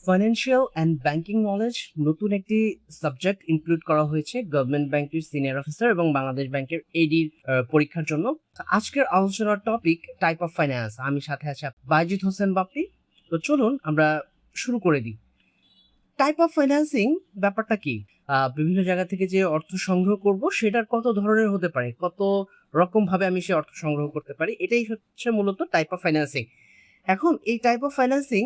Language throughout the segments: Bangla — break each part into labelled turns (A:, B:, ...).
A: ফাইন্যান্সিয়াল অ্যান্ড ব্যাংকিং নলেজ নতুন একটি সাবজেক্ট ইনক্লুড করা হয়েছে গভর্নমেন্ট ব্যাংকের সিনিয়র অফিসার এবং বাংলাদেশ ব্যাংকের এডির পরীক্ষার জন্য। আজকের আলোচনার টপিক টাইপ অফ ফাইন্যান্স। আমি সাথে আছি বাইজিৎ হোসেন বাপ্পি। তো চলুন আমরা শুরু করে দিই। টাইপ অফ ফাইন্যান্সিং ব্যাপারটা কি? বিভিন্ন জায়গা থেকে যে অর্থ সংগ্রহ করব সেটার কত ধরনের হতে পারে, কত রকম ভাবে আমি সে অর্থ সংগ্রহ করতে পারি, এটাই হচ্ছে মূলত টাইপ অফ ফাইন্যান্সিং। এখন এই টাইপ অফ ফাইন্যান্সিং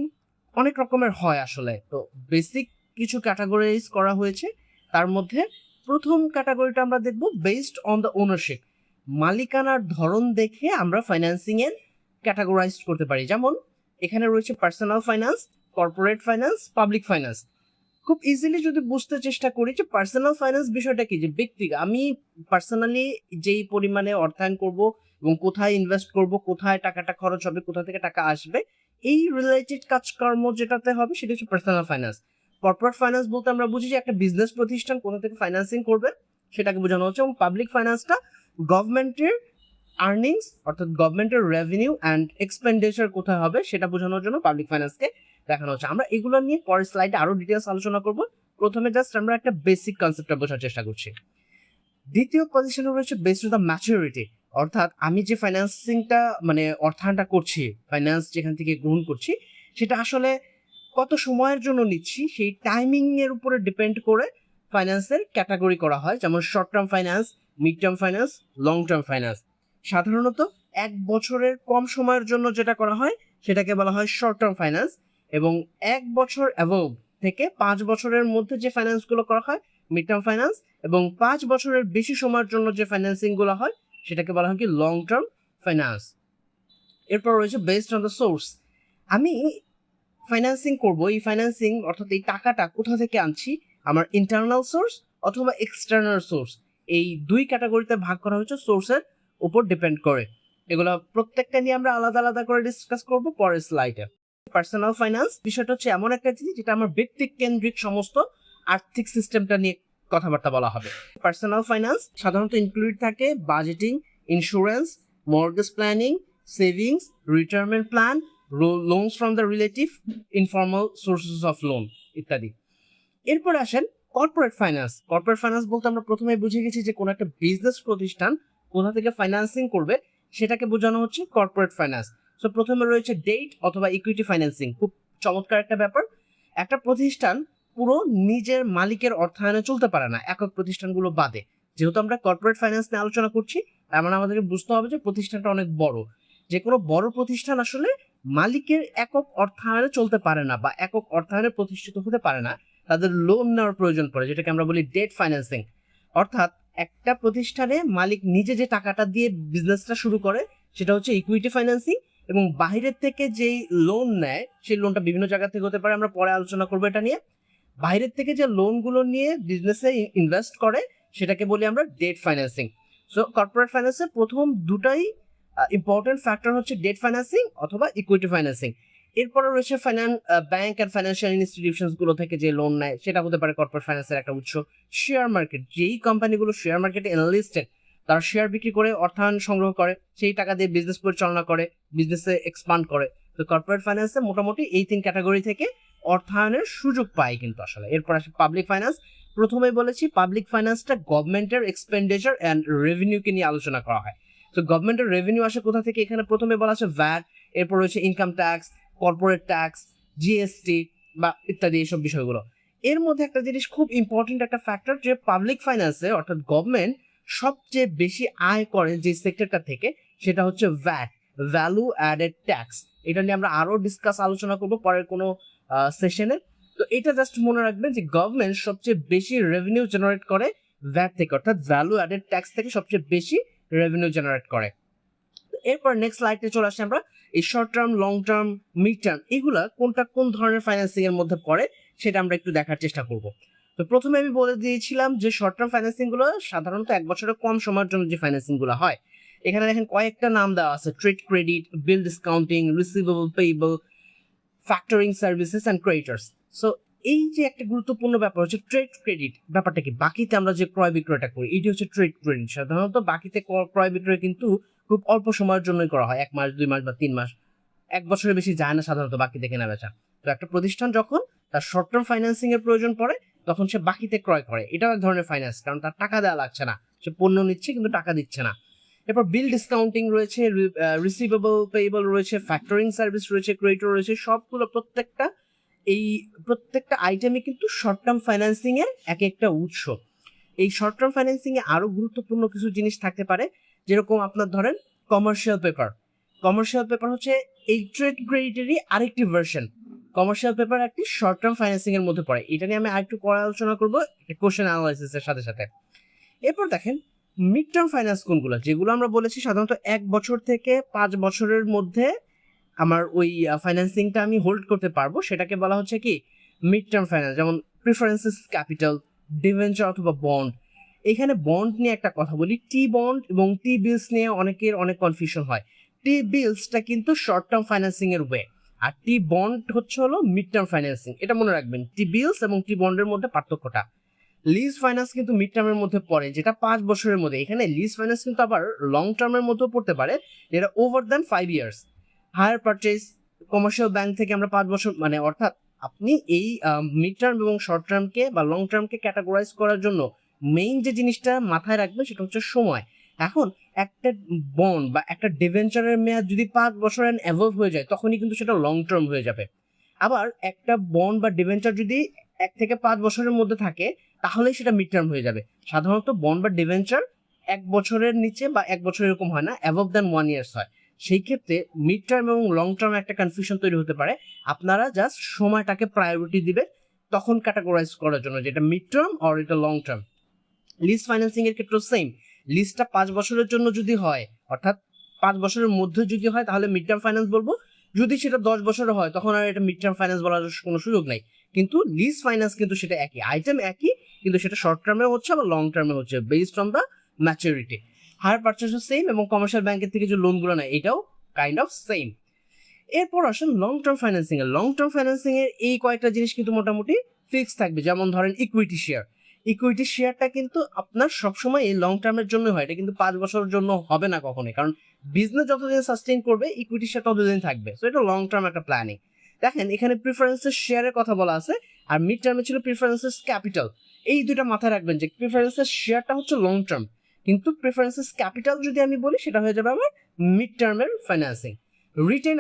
A: অনেক রকমের হয় আসলে। তো বেসিক কিছু ক্যাটাগরাইজ করা হয়েছে। তার মধ্যে প্রথম ক্যাটাগরিটা আমরা দেখব বেসড অন দ্য ওনারশিপ। মালিকানার ধরন দেখে আমরা ফাইন্যান্সিং এর ক্যাটাগরাইজ করতে পারি। যেমন এখানে রয়েছে personal finance, corporate finance, public finance. খুব ইজিলি যদি বুঝতে চেষ্টা করি যে পার্সোনাল ফাইন্যান্স বিষয়টা কি, যে ব্যক্তি আমি পার্সোনালি যেই পরিমাণে অর্থায়ন করব এবং কোথায় ইনভেস্ট করব, কোথায় টাকাটা খরচ হবে, কোথা থেকে টাকা আসবে, এই রিলেটেড কাজকর্ম যেটাতে হবে সেটা হচ্ছে পার্সোনাল ফাইন্যান্স। কর্পোরেট ফাইন্যান্স বলতে আমরা বুঝি যে একটা বিজনেস প্রতিষ্ঠান কোথা থেকে ফাইন্যান্সিং করবে সেটাকে বোঝানো হচ্ছে। এবং পাবলিক ফাইন্যান্সটা গভর্নমেন্টের আর্নিংস অর্থাৎ গভর্নমেন্টের রেভিনিউ অ্যান্ড এক্সপেন্ডিচার কোথায় হবে সেটা বোঝানোর জন্য পাবলিক ফাইন্যান্সকে দেখানো হচ্ছে। আমরা এগুলো নিয়ে পরের স্লাইডে আরো ডিটেলস আলোচনা করব। প্রথমে জাস্ট আমরা একটা বেসিক কনসেপ্টটা বোঝার চেষ্টা করছি। দ্বিতীয় পজিশনে রয়েছে বেসড অন দ্য ম্যাচুরিটি, অর্থাৎ আমি যে ফাইন্যান্সিংটা মানে অর্থায়নটা করছি, ফাইন্যান্স যেখান থেকে গ্রহণ করছি, সেটা আসলে কত সময়ের জন্য নিচ্ছি সেই টাইমিং এর উপরে ডিপেন্ড করে ফাইন্যান্সের ক্যাটাগরি করা হয়। যেমন short term finance, mid term finance, long term finance. সাধারণত 1 বছরের কম সময়ের জন্য যেটা করা হয় সেটাকে বলা হয় শর্ট টার্ম ফাইন্যান্স, এবং 1 বছর অ্যাবভ থেকে 5 বছরের মধ্যে যে ফাইন্যান্সগুলো করা হয় মিড টার্ম ফাইন্যান্স, এবং 5 বছরের বেশি সময়ের জন্য যে ফাইন্যান্সিংগুলো হয় সেটাকে বলা হয় কি লং টার্ম ফাইন্যান্স। এরপর রয়েছে বেসড অন দ্য সোর্স। আমি ফাইন্যান্সিং করব, এই ফাইন্যান্সিং অর্থাৎ এই টাকাটা কোথা থেকে আনছি, আমার ইন্টারনাল সোর্স অথবা এক্সটার্নাল সোর্স, এই দুই ক্যাটাগরিতে ভাগ করা হয়েছে সোর্সের উপর ডিপেন্ড করে। এগুলো প্রত্যেকটা নিয়ে আমরা আলাদা আলাদা করে ডিসকাস করব পরের স্লাইডে। পার্সোনাল ফাইন্যান্স বিষয়টা হচ্ছে এমন একটা জিনিস যেটা আমার ব্যক্তি কেন্দ্রিক সমস্ত আর্থিক সিস্টেমটা নিয়ে কথাবার্তা বলা হবে। পার্সোনাল ফাইন্যান্স সাধারণত ইনক্লুড থাকে budgeting, insurance, mortgage planning, savings, retirement plan, loans from the relative, informal sources of loan ইত্যাদি। এরপর আসেন কর্পোরেট ফাইন্যান্স। কর্পোরেট ফাইন্যান্স বলতে আমরা প্রথমে বুঝে গেছি যে কোনো একটা বিজনেস প্রতিষ্ঠান কোথা থেকে ফাইন্যান্সিং করবে সেটাকে বোঝানো হচ্ছে কর্পোরেট ফাইন্যান্স। সো প্রথমে রয়েছে ডেট অথবা ইকুইটি ফাইন্যান্সিং। খুব চমৎকার একটা ব্যাপার। একটা প্রতিষ্ঠান পুরো নিজের মালিকের অর্থায়নে চলতে পারে না, একক প্রতিষ্ঠানগুলো বাদে। যেহেতু আমরা কর্পোরেট ফাইন্যান্স নিয়ে আলোচনা করছি, তার মানে আমাদেরকে বুঝতে হবে যে প্রতিষ্ঠানটা অনেক বড়। যে কোনো বড় প্রতিষ্ঠান আসলে মালিকের একক অর্থায়নে চলতে পারে না বা একক অর্থায়নে প্রতিষ্ঠিত হতে পারে না, তাদের লোন নেওয়ার প্রয়োজন পড়ে, যেটাকে আমরা বলি ডেট ফাইন্যান্সিং। অর্থাৎ একটা প্রতিষ্ঠানে মালিক নিজে যে টাকাটা দিয়ে বিজনেসটা শুরু করে সেটা হচ্ছে ইকুইটি ফাইন্যান্সিং, এবং বাইরের থেকে যেই লোন নেয় সেই লোনটা বিভিন্ন জায়গা থেকে হতে পারে, আমরা পরে আলোচনা করবো এটা নিয়ে। বাইরের থেকে যে লোনগুলো নিয়ে বিজনেসে ইনভেস্ট করে সেটাকে বলি আমরা ডেট ফাইন্যান্সিং। সো কর্পোরেট ফাইন্যান্সের প্রথম দুটাই ইম্পর্টেন্ট ফ্যাক্টর হচ্ছে ডেট ফাইন্যান্সিং অথবা ইকুইটি ফাইন্যান্সিং। এরপরে রয়েছে ব্যাংক অ্যান্ড ফাইন্যান্সিয়াল ইনস্টিটিউশনস গুলো থেকে যে লোন নেয় সেটা হতে পারে কর্পোরেট ফাইন্যান্সের একটা উৎস। শেয়ার মার্কেট, যেই কোম্পানিগুলো শেয়ার মার্কেটে এনলিস্টেড, তারা শেয়ার বিক্রি করে অর্থায়ন সংগ্রহ করে, সেই টাকা দিয়ে বিজনেস পরিচালনা করে, বিজনেসে এক্সপান্ড করে। তো কর্পোরেট ফাইন্যান্সে মোটামুটি এই 3 ক্যাটাগরি থেকে অর্থায়নের সুযোগ পায় কিন্তু আসলে। এরপর আসে পাবলিক ফাইন্যান্স। প্রথমেই বলেছি পাবলিক ফাইন্যান্সটা গভর্নমেন্টের এক্সপেন্ডিচার অ্যান্ড রেভিনিউকে নিয়ে আলোচনা করা হয়। তো গভর্নমেন্টের রেভিনিউ আসে কোথা থেকে, এখানে প্রথমে বলা আছে ভ্যাট, এরপর রয়েছে income tax, corporate tax, GST বা ইত্যাদি এইসব বিষয়গুলো। এর মধ্যে একটা জিনিস খুব ইম্পর্টেন্ট একটা ফ্যাক্টর, যে পাবলিক ফাইন্যান্সে অর্থাৎ গভর্নমেন্ট সবচেয়ে বেশি আয় করে যে সেক্টরটা থেকে সেটা হচ্ছে ভ্যাট, ভ্যালু অ্যাডেড ট্যাক্স। এটা নিয়ে আমরা আরো আলোচনা করবো পরের কোনো সেশনে। তো এটা জাস্ট মনে রাখবেন যে গভর্নমেন্ট সবচেয়ে বেশি রেভিনিউ জেনারেট করে ভ্যাট থেকে, অর্থাৎ ভ্যালু অ্যাডেড ট্যাক্স থেকে সবচেয়ে বেশি রেভিনিউ জেনারেট করে। এরপর নেক্সট স্লাইডে চলে আসি আমরা এই short term, long term, mid term, এগুলা কোনটা কোন ধরনের ফাইন্যান্সিং এর মধ্যে পড়ে সেটা আমরা একটু দেখার চেষ্টা করব। তো প্রথমে আমি বলে দিয়েছিলাম যে শর্ট টার্ম ফাইন্যান্সিং গুলো সাধারণত 1 বছরের কম সময়ের জন্য যে ফাইন্যান্সিং গুলো হয়। এখানে দেখেন কয়েকটা নাম দেওয়া আছে: trade credit, bill discounting, receivable payable, factoring services and creditors. So এই যে একটা গুরুত্বপূর্ণ ব্যাপার হচ্ছে ট্রেড ক্রেডিট। ব্যাপারটা কি, বাকিতে আমরা যে ক্রয় বিক্রয়টা করি এটি হচ্ছে ট্রেড ক্রেডিট। সাধারণত বাকিতে ক্রয় বিক্রয় কিন্তু খুব অল্প সময়ের জন্যই করা হয়, 1 মাস, 2 মাস বা 3 মাস, 1 বছরের বেশি যায় না সাধারণত বাকিতে কেনা বেচা। তো একটা প্রতিষ্ঠান যখন তার শর্ট টার্ম ফাইন্যান্সিং এর প্রয়োজন পড়ে, তখন সে বাকিতে ক্রয় করে। এটাও এক ধরনের ফাইন্যান্স, কারণ তার টাকা দেওয়া লাগছে না, সে পণ্য নিচ্ছে কিন্তু টাকা দিচ্ছে না। এরপর বিল ডিসকাউন্টিং রয়েছে, রিসিভেবল পেয়েবল রয়েছে, ফ্যাক্টরিং সার্ভিস রয়েছে, ক্রেডিটর রয়েছে। সবগুলো প্রত্যেকটা আইটেমে কিন্তু শর্ট টার্ম ফাইন্যান্সিং এর এক একটা উৎস। এই শর্ট টার্ম ফাইন্যান্সিং এ আরো গুরুত্বপূর্ণ কিছু জিনিস থাকতে পারে, যেরকম আপনার ধরেন কমার্শিয়াল পেপার হচ্ছে এই ট্রেড ক্রেডিটেরই আরেকটি ভার্সন। কমার্শিয়াল পেপার একটি শর্ট টার্ম ফাইন্যান্সিং এর মধ্যে পড়ে। এটা নিয়ে আমি আরেকটু পরে আলোচনা করবো কোশ্চেন অ্যানালাইসিসের সাথে সাথে। এরপর দেখেন মিড টার্ম ফাইন্যান্স কোনগুলো, যেগুলো আমরা বলেছি সাধারণত 1 বছর থেকে 5 বছরের মধ্যে আমার ওই ফাইন্যান্সিংটা আমি হোল্ড করতে পারবো, সেটাকে বলা হচ্ছে কি মিড টার্ম ফাইন্যান্স। যেমন প্রিফারেন্সেস ক্যাপিটাল, ডিভেঞ্চার অথবা বন্ড। এখানে বন্ড নিয়ে একটা কথা বলি, টি বন্ড এবং টি বিলস নিয়ে অনেকের অনেক কনফিউশন হয়। টি বিলসটা কিন্তু শর্ট টার্ম ফাইন্যান্সিং এর ওয়ে, আর টি বন্ড হলো মিড টার্ম ফাইন্যান্সিং। এটা মনে রাখবেন, টি বিলস এবং টি বন্ডের মধ্যে পার্থক্যটা। লিজ ফাইন্যান্স কিন্তু মিড টার্মের মধ্যে পড়ে, যেটা 5 বছরের মধ্যে। এখানে লিজ ফাইন্যান্স কিন্তু আবার লং টার্মের মধ্যেও পড়তে পারে, যেটা over than 5 years. Hire purchase, commercial bank থেকে আমরা 5 বছর, মানে অর্থাৎ আপনি এই মিড টার্ম এবং শর্ট টার্মকে বা লং টার্মকে ক্যাটাগরাইজ করার জন্য মেইন যে জিনিসটা মাথায় রাখবেন সেটা হচ্ছে সময়। এখন একটা বন্ড বা একটা ডিভেঞ্চারের মেয়াদ যদি 5 বছর অ্যান্ড অ্যাভভ হয়ে যায়, তখনই কিন্তু সেটা লং টার্ম হয়ে যাবে। আবার একটা বন্ড বা ডিভেঞ্চার যদি 1 থেকে 5 বছরের মধ্যে থাকে, তাহলেই সেটা মিড টার্ম হয়ে যাবে। সাধারণত বন্ড বা ডিভেঞ্চার 1 বছরের নিচে বা 1 বছর এরকম হয় না, অ্যাভভ দ্যান 1 ইয়ার্স হয়। সেই ক্ষেত্রে মিড টার্ম এবং লং টার্ম একটা কনফিউশন তৈরি হতে পারে। আপনারা জাস্ট সময়টাকে প্রায়োরিটি দিবে তখন ক্যাটাগরাইজ করার জন্য, যেটা মিড টার্ম আর এটা লং টার্ম। লিজ ফাইন্যান্সিং এর ক্ষেত্রে সেম, লিজটা 5 বছরের জন্য যদি হয়, অর্থাৎ 5 বছরের মধ্যে যদি হয়, তাহলে মিড টার্ম ফাইন্যান্স বলবো। যদি সেটা 10 বছরের হয়, তখন আর এটা মিড টার্ম ফাইন্যান্স বলার কোনো সুযোগ নাই। কিন্তু লিজ ফাইন্যান্স কিন্তু সেটা একই আইটেম, একই, কিন্তু সেটা শর্ট টার্মে হচ্ছে বা লং টার্মে হচ্ছে, based on the maturity. Hire পারচেজও সেম, এবং কমার্শিয়াল ব্যাংকের থেকে যে লোনগুলো নেয় এটাও কাইন্ড অফ সেম। এরপর আসেন লং টার্ম ফাইন্যান্সিং এর। লং টার্ম ফাইন্যান্সিং এর এই কয়েকটা জিনিস কিন্তু মোটামুটি ফিক্স থাকবে। যেমন ধরেন ইকুইটি শেয়ারটা কিন্তু আপনার সবসময় এই লং টার্মের জন্য হয়, এটা কিন্তু 5 বছরের জন্য হবে না কখনোই, কারণ বিজনেস যতদিন সাস্টেইন করবে ইকুইটি শেয়ার ততদিন থাকবে। সো এটা লং টার্ম একটা প্ল্যানিং। দেখেন এখানে প্রিফারেন্সেস শেয়ারের কথা বলা আছে, আর মিড টার্মে ছিল প্রিফারেন্সেস ক্যাপিটাল। এই দুইটা মাথায় রাখবেন যে প্রিফারেন্সেস শেয়ারটা হচ্ছে লং টার্ম, কিন্তু প্রিফারেন্সেস ক্যাপিটাল যদি আমি বলি সেটা হয়ে যাবে আমার মিড টার্মের ফাইন্যান্সিং। রিটেন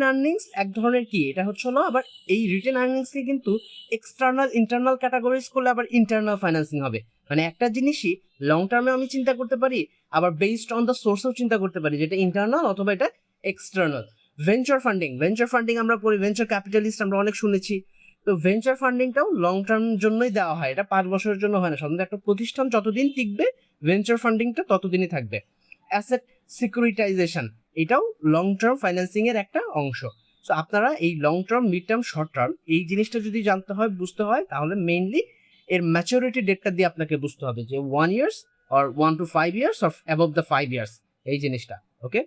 A: আর্নিংস এক ধরনের কি, এটা হলো আবার এই রিটেন আর্নিংসকে কিন্তু এক্সটার্নাল ইন্টারনাল ক্যাটাগরাইজ করলে আবার ইন্টারনাল ফাইন্যান্সিং হবে। মানে একটা জিনিসই লং টার্মে আমি চিন্তা করতে পারি, আবার বেসড অন দ্য সোর্সেও চিন্তা করতে পারি, যেটা ইন্টারনাল অথবা এটা এক্সটার্নাল। ভেঞ্চার ফান্ডিং আমরা পড়ি, ভেঞ্চার ক্যাপিটালিস্ট আমরা অনেক শুনেছি। তো ভেঞ্চার ফান্ডিংটাও লং টার্ম জন্যই দেওয়া হয়, এটা 5 বছরের জন্য হয় না। সাধারণত একটা প্রতিষ্ঠান যতদিন টিকবে ভেঞ্চার ফান্ডিংটা ততদিনই থাকবে। অ্যাসেট সিকিউরিটাইজেশন, এটাও লং টার্ম ফাইন্যান্সিং এর একটা অংশ। সো আপনারা এই long term, mid term, short term এই জিনিসটা যদি জানতে হয়, বুঝতে হয়, তাহলে মেইনলি এর ম্যাচুরিটি ডেটটা দিয়ে আপনাকে বুঝতে হবে যে 1 years or 1 to 5 years or above the 5 years, এই জিনিসটা। ওকে,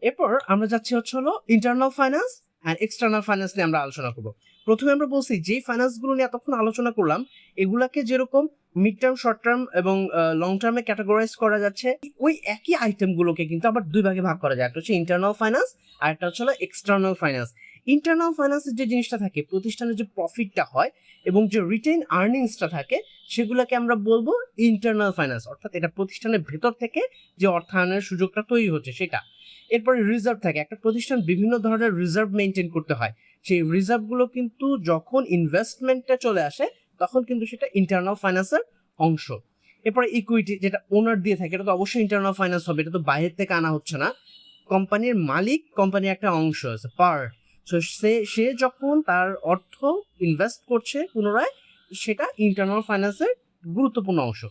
A: এরপর আমরা যাচ্ছি হলো internal finance and external finance নিয়ে আমরা আলোচনা করবো। প্রথমে আমরা বলছি যে ফাইন্যান্সগুলো নিয়ে এতক্ষণ আলোচনা করলাম, এগুলাকে যেরকম মিড টার্ম, শর্ট টার্ম এবং লং টার্মে ক্যাটাগরাইজ করা যাচ্ছে, ওই একই আইটেমগুলোকে কিন্তু আবার 2 ভাগে ভাগ করা যায়। একটা হচ্ছে ইন্টারনাল ফাইন্যান্স আর একটা হচ্ছে এক্সটার্নাল ফাইন্যান্স। ইন্টারনাল ফাইন্যান্সের যে জিনিসটা থাকে, প্রতিষ্ঠানের যে প্রফিটটা হয় এবং যে রিটেন আর্নিংসটা থাকে, সেগুলোকে আমরা বলবো ইন্টারনাল ফাইন্যান্স, অর্থাৎ এটা প্রতিষ্ঠানের ভেতর থেকে যে অর্থায়নের সুযোগটা তৈরি হচ্ছে সেটা। এরপরে রিজার্ভ থাকে, একটা প্রতিষ্ঠান বিভিন্ন ধরনের রিজার্ভ মেনটেন করতে হয়, সেই রিজার্ভগুলো কিন্তু যখন ইনভেস্টমেন্টে চলে আসে তখন কিন্তু সেটা ইন্টারনাল ফাইন্যান্সের অংশ। এরপরে ইকুইটি, যেটা ওনার দিয়ে থাকে, এটা তো অবশ্যই ইন্টারনাল ফাইন্যান্স হবে, এটা তো বাইরের থেকে আনা হচ্ছে না, কোম্পানির মালিক, কোম্পানির একটা অংশ আছে, পার্ট। সো সে যখন তার অর্থ ইনভেস্ট করছে পুনরায়, সেটা ইন্টারনাল ফাইন্যান্সের গুরুত্বপূর্ণ অংশ।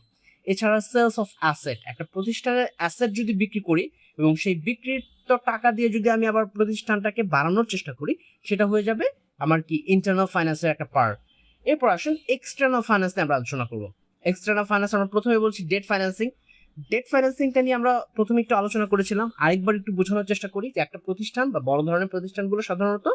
A: এছাড়া সেলস অফ অ্যাসেট, একটা প্রতিষ্ঠানের অ্যাসেট যদি বিক্রি করি এবং সেই বিক্রির টাকা দিয়ে যদি আমি আবার প্রতিষ্ঠানটাকে বাড়ানোর চেষ্টা করি, সেটা হয়ে যাবে আমার কি ইন্টারনাল ফাইন্যান্সের একটা পার্ট। এরপর আসুন এক্সটার্নাল ফাইন্যান্স নিয়ে আমরা আলোচনা করবো। এক্সটার্নাল ফাইন্যান্স আমরা প্রথমে বলছি ডেট ফাইন্যান্সিংটা নিয়ে আমরা প্রথমে একটু আলোচনা করেছিলাম, আরেকবার একটু বোঝানোর চেষ্টা করি যে একটা প্রতিষ্ঠান বা বড় ধরনের প্রতিষ্ঠানগুলো সাধারণত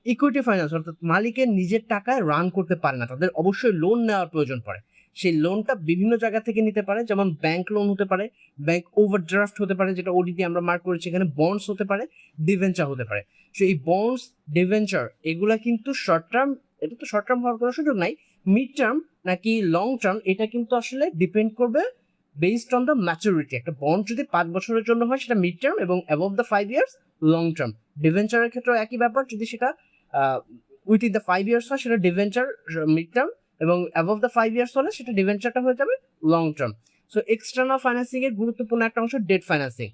A: ইকুইটি ফাইন্যান্স, অর্থাৎ মালিকের নিজের টাকায় রান করতে পারে না, তাদের অবশ্যই লোন নেওয়ার প্রয়োজন পড়ে। সেই লোনটা বিভিন্ন জায়গা থেকে নিতে পারে, যেমন ব্যাংক লোন হতে পারে, ব্যাংক ওভারড্রাফট হতে পারে, যেটা ওডিটি আমরা মার্ক করেছি এখানে, বন্ডস হতে পারে, ডিভেঞ্চার হতে পারে। সো এই বন্ডস, ডিভেঞ্চার এগুলা কিন্তু শর্ট টার্ম, এটা তো শর্ট টার্ম হওয়ার কোনো সুযোগ নাই। মিড টার্ম নাকি লং টার্ম এটা কিন্তু আসলে ডিপেন্ড করবে বেসড অন দ্য ম্যাচুরিটি। একটা বন্ড যদি 5 বছরের জন্য হয় সেটা মিড টার্ম, এবং above the 5 years long term. ডিভেঞ্চারের ক্ষেত্রে একই ব্যাপার, যদি সেটা উইথিন দ্য 5 ইয়ার্স হয় সেটা ডিভেঞ্চার মিড টার্ম, এবং অ্যাবভ দ্য 5 ইয়ার্স হলে সেটা ডিভেঞ্চারটা হয়ে যাবে long term. So external financing এর গুরুত্বপূর্ণ একটা অংশ ডেট ফাইন্যান্সিং।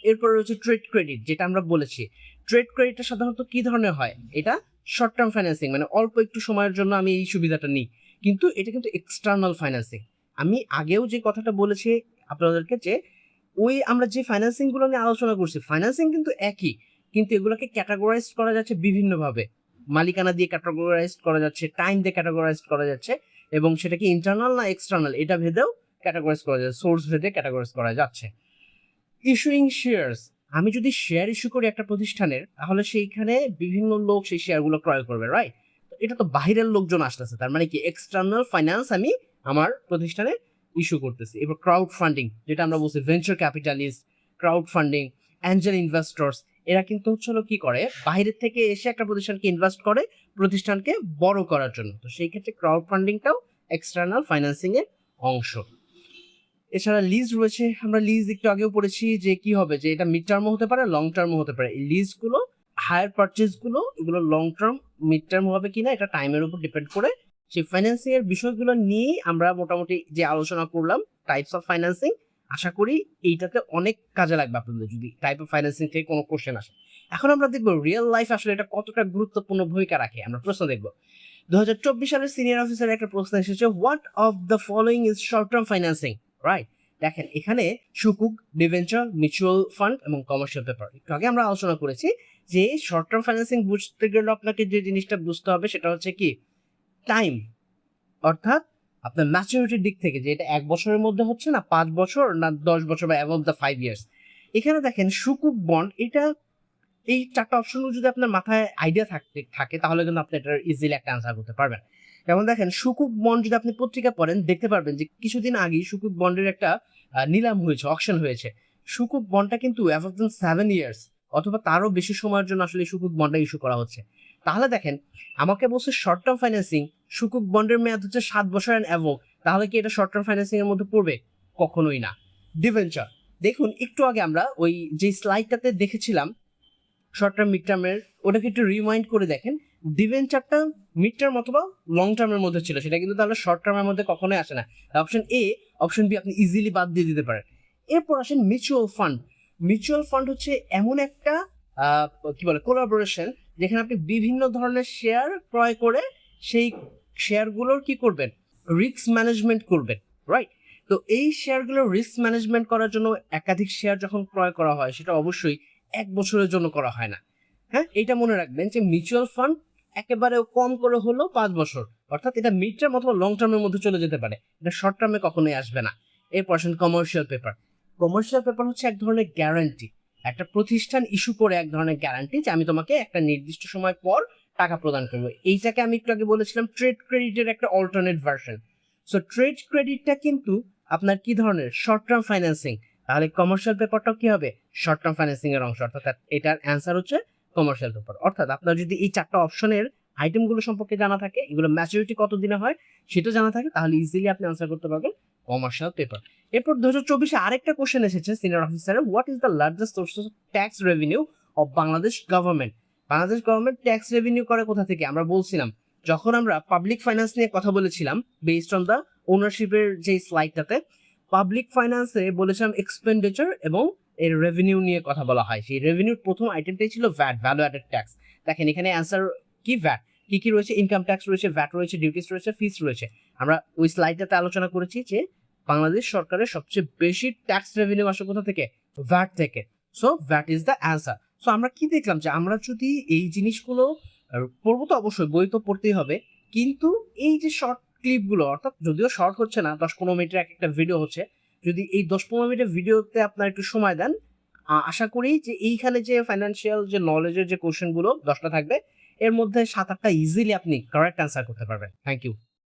A: এরপর রয়েছে ট্রেড ক্রেডিট, যেটা আমরা বলেছি। ট্রেড ক্রেডিটটা সাধারণত কি ধরনের হয়? এটা শর্ট টার্ম ফাইন্যান্সিং, মানে অল্প একটু সময়ের জন্য আমি এই সুবিধাটা নিই, কিন্তু এটা কিন্তু এক্সটার্নাল ফাইন্যান্সিং। আমি আগেও যে কথাটা বলেছি আপনাদেরকে, যে ওই আমরা যে ফাইন্যান্সিং গুলো নিয়ে আলোচনা করছি, ফাইন্যান্সিং কিন্তু একই, কিন্তু এগুলোকে ক্যাটাগরাইজ করা যাচ্ছে বিভিন্নভাবে। মালিকানা দিয়ে ক্যাটাগরাইজ করা যাচ্ছে, টাইম দিয়ে ক্যাটাগরাইজ করা যাচ্ছে, এবং সেটা কি ইন্টারনাল না এক্সটার্নাল এটা ভেদেও ক্যাটাগরাইজ করা যাচ্ছে, সোর্স ভেদে ক্যাটাগরাইজ করা যাচ্ছে। ইস্যুইং শেয়ারস, আমি যদি শেয়ার ইস্যু করি একটা প্রতিষ্ঠানের, তাহলে সেইখানে বিভিন্ন লোক সেই শেয়ারগুলো ক্রয় করবে, রাইট? এটা তো বাহিরের লোকজন আসতেছে, তার মানে কি এক্সটার্নাল ফাইন্যান্স আমি আমার প্রতিষ্ঠানে ইস্যু করতেছি। এবার ক্রাউড ফান্ডিং, যেটা আমরা বলছি venture capitalist, crowd funding, Angel investors, এরা কিন্তু হলো কি করে, বাইরের থেকে এসে একটা প্রতিষ্ঠানকে ইনভেস্ট করে প্রতিষ্ঠানকে বড় করার জন্য। তো সেই ক্ষেত্রে ক্রাউড ফান্ডিংটাও এক্সটার্নাল ফাইন্যান্সিং এর অংশ। এছাড়া লিজ রয়েছে, আমরা লিজ একটু আগেও পড়েছি যে কি হবে, যে এটা মিড টার্মও হতে পারে, লং টার্মও হতে পারে। এই লিজগুলো, হায়ার পারচেজগুলো, এগুলো লং টার্ম, মিড টার্ম হবে কিনা এটা টাইমের উপর ডিপেন্ড করে। সেই ফাইন্যান্সিং এর বিষয়গুলো নিয়েই আমরা মোটামুটি যে আলোচনা করলাম, টাইপস অফ ফাইন্যান্সিং, আশা করি এইটাতে অনেক কাজে লাগবে আপনাদের যদি টাইপ অফ ফাইন্যান্সিং থেকে কোনো কোশ্চেন আসে। এখন আমরা দেখবো রিয়েল লাইফ আসলে এটা কতটা গুরুত্বপূর্ণ ভূমিকা রাখে। আমরা প্রশ্ন দেখবো। 2024 সালের সিনিয়র অফিসারের একটা প্রশ্ন এসেছে, what of the following is short term financing, right? দেখেন এখানে সুকুক, ডিভেঞ্চার, মিউচুয়াল ফান্ড এবং কমার্শিয়াল পেপার। একটু আগে আমরা আলোচনা করেছি যে শর্ট টার্ম ফাইন্যান্সিং বুঝতে গেলে আপনাকে যে জিনিসটা বুঝতে হবে সেটা হচ্ছে কি টাইম, অর্থাৎ আপনার ম্যাচুরিটির দিক থেকে, যে এটা 1 বছরের মধ্যে হচ্ছে না 5 বছর না 10 বছর বা অ্যাবভ দ্য 5 ইয়ার্স। এখানে দেখেন সুকুক বন্ড, এটা এই 4টা অপশনগুলো যদি আপনার মাথায় আইডিয়া থাকে তাহলে কিন্তু আপনি এটার ইজিলি একটা আনসার করতে পারবেন। যেমন দেখেন সুকুক বন্ড যদি আপনি পত্রিকা পড়েন দেখতে পারবেন যে কিছুদিন আগেই সুকুক বন্ডের একটা নিলাম হয়েছে, অকশন হয়েছে। সুকুক বন্ডটা কিন্তু অ্যাবভ দ্য 7 ইয়ার্স অথবা তারও বেশি সময়ের জন্য আসলে সুকুক বন্ডটা ইস্যু করা হচ্ছে। তাহলে দেখেন আমাকে বলছে শর্ট টার্ম ফাইন্যান্সিং, সুকুক বন্ডের মেয়াদ হচ্ছে 7 বছর অ্যান্ড অ্যাবভ, তাহলে কি এটা শর্ট টার্ম ফাইন্যান্সিং এর মধ্যে পড়বে? কখনোই না। ডিভেঞ্চার, দেখুন একটু আগে আমরা ওই যে স্লাইডটাতে দেখেছিলাম শর্ট টার্ম মিড টার্মের, ওটাকে একটু রিমাইন্ড করে দেখেন। ডিভেঞ্চারটা মিড টার্ম অথবা লং টার্মের মধ্যে ছিল, সেটা কিন্তু তাহলে শর্ট টার্মের মধ্যে কখনোই আসে না। অপশন এ, অপশন বি আপনি ইজিলি বাদ দিয়ে দিতে পারেন। এরপর আসেন মিউচুয়াল ফান্ড। মিউচুয়াল ফান্ড হচ্ছে এমন একটা কি বলে কোলাবোরেশন, যেখানে আপনি বিভিন্ন ধরনের শেয়ার ক্রয় করে সেই শেয়ারগুলোর কি করবেন, রিস্ক ম্যানেজমেন্ট করবেন, রাইট? তো এই শেয়ারগুলোর রিস্ক ম্যানেজমেন্ট করার জন্য একাধিক শেয়ার যখন ক্রয় করা হয় সেটা অবশ্যই 1 বছরের জন্য করা হয় না। হ্যাঁ, এটা মনে রাখবেন যে মিউচুয়াল ফান্ড একেবারে কম করে হলো 5 বছর, অর্থাৎ এটা মিড টার্ম অথবা লং টার্মের মধ্যে চলে যেতে পারে, এটা শর্ট টার্মে কখনোই আসবে না। এরপর আসেন কমার্শিয়াল পেপার। কমার্শিয়াল পেপার হচ্ছে এক ধরনের গ্যারান্টি, একটা প্রতিষ্ঠান ইস্যু করে এক ধরনের গ্যারান্টি যে আমি তোমাকে একটা নির্দিষ্ট সময় পর টাকা প্রদান করবো। এইটাকে আমি একটু আগে বলেছিলাম ট্রেড ক্রেডিটের একটা অল্টারনেট ভার্সন। সো ট্রেড ক্রেডিটটা কিন্তু আপনার কি ধরনের, শর্ট টার্ম ফাইন্যান্সিং। তাহলে কমার্শিয়াল পেপারটাও কি হবে, শর্ট টার্ম ফাইন্যান্সিং এর অংশ, অর্থাৎ এটার অ্যান্সার হচ্ছে কমার্শিয়াল পেপার। অর্থাৎ আপনার যদি এই 4টা অপশনের আইটেমগুলো সম্পর্কে জানা থাকে, এগুলো ম্যাচুরিটি কত দিনে হয় সেটা জানা থাকে, তাহলে ইজিলি আপনি আনসার করতে পারবেন কমার্শিয়াল পেপার। এরপর 2024-এ আরেকটা কোশ্চেন এসেছে সিনিয়র অফিসারের, what is the largest source of tax revenue of Bangladesh government? Bangladesh government tax revenue করে কোথা থেকে? আমরা বলছিলাম যখন আমরা পাবলিক ফাইন্যান্স নিয়ে কথা বলেছিলাম বেসড অন দ্য ওনারশিপের যে স্লাইডটাতে, পাবলিক ফাইন্যান্সে বলেছিলাম এক্সপেন্ডিচার এবং এর রেভিনিউ নিয়ে কথা বলা হয়। সেই রেভিনিউর প্রথম আইটেমটাই ছিল ভ্যাট, ভ্যালু অ্যাডেড ট্যাক্স। দেখেন এখানে অ্যান্সার কি, ভ্যাট। কি কি রয়েছে, ইনকাম ট্যাক্স রয়েছে, ভ্যাট রয়েছে, ডিউটিস রয়েছে, ফিস রয়েছে। আমরা ওই স্লাইডটাতে আলোচনা করেছি যে বাংলাদেশ সরকারের সবচেয়ে বেশি ট্যাক্স রেভিনিউ আসে কোথা থেকে, ভ্যাট থেকে। So VAT is the answer. So আমরা কি দেখলাম যে আমরা যদি এই জিনিসগুলো পড়বো, তো অবশ্যই বই তো পড়তেই হবে, কিন্তু এই যে শর্ট ক্লিপগুলো, অর্থাৎ যদিও শর্ট হচ্ছে না, 10-15 মিনিটের একটা ভিডিও হচ্ছে, যদি এই 10-15 মিনিটের ভিডিওতে আপনার একটু সময় দেন, আশা করি যে এইখানে যে ফাইন্যান্সিয়াল যে নলেজের যে কোশ্চেনগুলো 10টা থাকবে, এর মধ্যে 7-8টা ইজিলি আপনি কারেক্ট অ্যান্সার করতে পারবেন। Thank you.